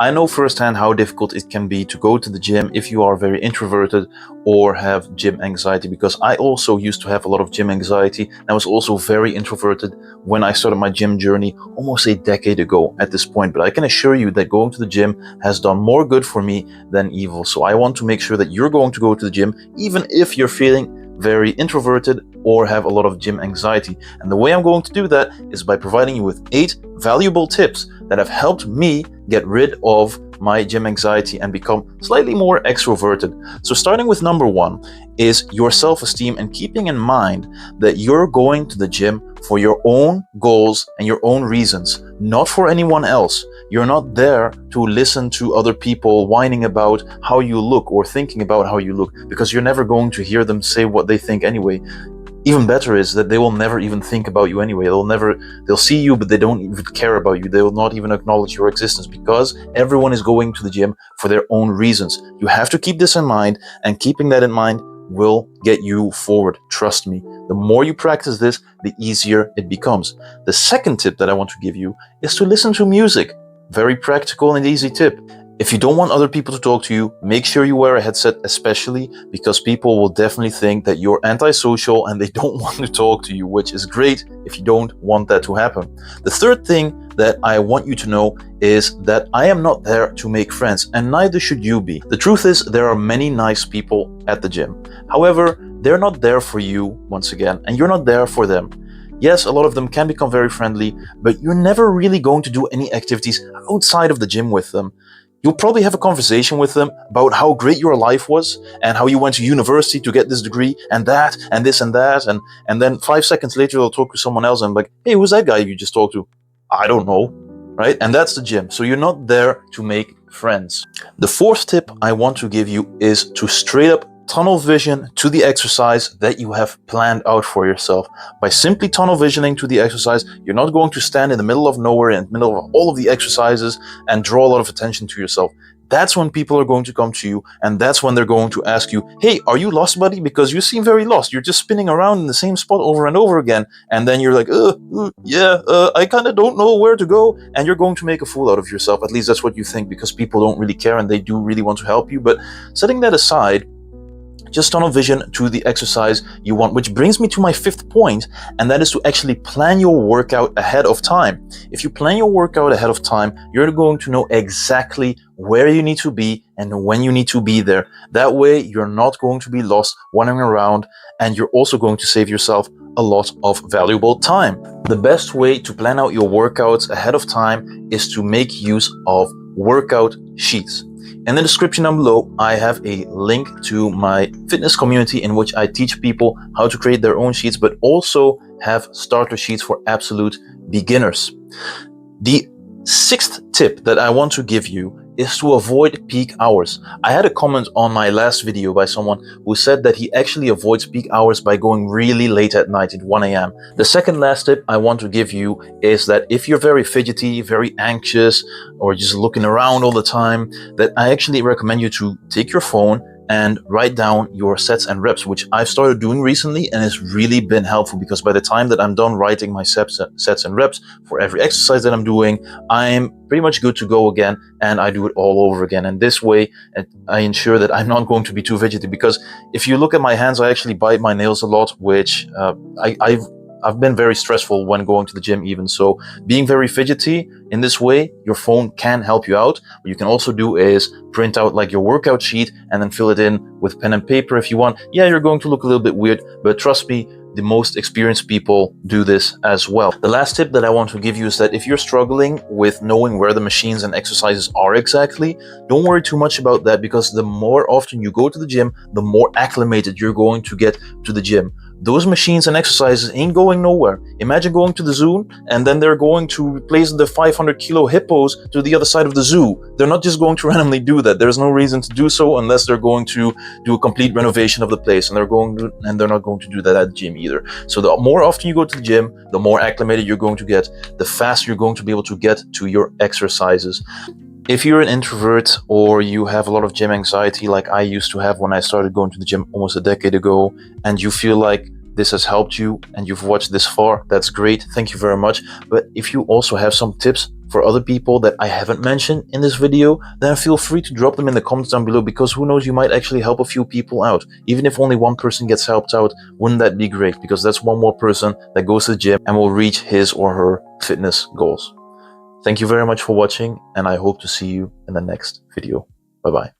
I know firsthand how difficult it can be to go to the gym if you are very introverted or have gym anxiety, because I also used to have a lot of gym anxiety. I was also very introverted when I started my gym journey almost a decade ago at this point. But I can assure you that going to the gym has done more good for me than evil. So I want to make sure that you're going to go to the gym, even if you're feeling very introverted or have a lot of gym anxiety. And the way I'm going to do that is by providing you with 8 valuable tips that have helped me get rid of my gym anxiety and become slightly more extroverted. So starting with number 1 is your self-esteem, and keeping in mind that you're going to the gym for your own goals and your own reasons, not for anyone else. You're not there to listen to other people whining about how you look or thinking about how you look, because you're never going to hear them say what they think anyway. Even better is that they will never even think about you anyway. They'll see you, but they don't even care about you. They will not even acknowledge your existence, because everyone is going to the gym for their own reasons. You have to keep this in mind, and keeping that in mind will get you forward. Trust me. The more you practice this, the easier it becomes. The second tip that I want to give you is to listen to music. Very practical and easy tip. If you don't want other people to talk to you, make sure you wear a headset, especially because people will definitely think that you're antisocial and they don't want to talk to you, which is great if you don't want that to happen. The third thing that I want you to know is that I am not there to make friends, and neither should you be. The truth is, there are many nice people at the gym. However, they're not there for you, once again, and you're not there for them. Yes, a lot of them can become very friendly, but you're never really going to do any activities outside of the gym with them. You'll probably have a conversation with them about how great your life was and how you went to university to get this degree and that and this and that. And then 5 seconds later, they'll talk to someone else and be like, hey, who's that guy you just talked to? I don't know, right? And that's the gym. So you're not there to make friends. The fourth tip I want to give you is to straight up tunnel vision to the exercise that you have planned out for yourself. By simply tunnel visioning to the exercise, you're not going to stand in the middle of nowhere, in the middle of all of the exercises, and draw a lot of attention to yourself. That's when people are going to come to you, and that's when they're going to ask you, hey, are you lost, buddy? Because you seem very lost. You're just spinning around in the same spot over and over again. And then you're like, I kind of don't know where to go. And you're going to make a fool out of yourself. At least that's what you think, because people don't really care and they do really want to help you. But setting that aside, just tunnel vision to the exercise you want, which brings me to my fifth point, and that is to actually plan your workout ahead of time. If you plan your workout ahead of time, you're going to know exactly where you need to be and when you need to be there. That way, you're not going to be lost wandering around, and you're also going to save yourself a lot of valuable time. The best way to plan out your workouts ahead of time is to make use of workout sheets. In the description down below, I have a link to my fitness community in which I teach people how to create their own sheets, but also have starter sheets for absolute beginners. The sixth tip that I want to give you is to avoid peak hours. I had a comment on my last video by someone who said that he actually avoids peak hours by going really late at night at 1 a.m. The second last tip I want to give you is that if you're very fidgety, very anxious, or just looking around all the time, that I actually recommend you to take your phone and write down your sets and reps, which I've started doing recently, and it's really been helpful, because by the time that I'm done writing my sets and reps for every exercise that I'm doing, I'm pretty much good to go again, and I do it all over again. And this way, I ensure that I'm not going to be too fidgety, because if you look at my hands, I actually bite my nails a lot, which I've been very stressful when going to the gym even. So being very fidgety in this way, your phone can help you out. What you can also do is print out like your workout sheet and then fill it in with pen and paper if you want. Yeah, you're going to look a little bit weird, but trust me, the most experienced people do this as well. The last tip that I want to give you is that if you're struggling with knowing where the machines and exercises are exactly, don't worry too much about that, because the more often you go to the gym, the more acclimated you're going to get to the gym. Those machines and exercises ain't going nowhere. Imagine going to the zoo and then they're going to place the 500 kilo hippos to the other side of the zoo. They're not just going to randomly do that. There's no reason to do so unless they're going to do a complete renovation of the place, and they're not going to do that at the gym either. So the more often you go to the gym, the more acclimated you're going to get, the faster you're going to be able to get to your exercises. If you're an introvert or you have a lot of gym anxiety like I used to have when I started going to the gym almost a decade ago, and you feel like this has helped you and you've watched this far, that's great. Thank you very much. But if you also have some tips for other people that I haven't mentioned in this video, then feel free to drop them in the comments down below, because who knows, you might actually help a few people out. Even if only one person gets helped out, wouldn't that be great? Because that's one more person that goes to the gym and will reach his or her fitness goals. Thank you very much for watching, and I hope to see you in the next video. Bye bye.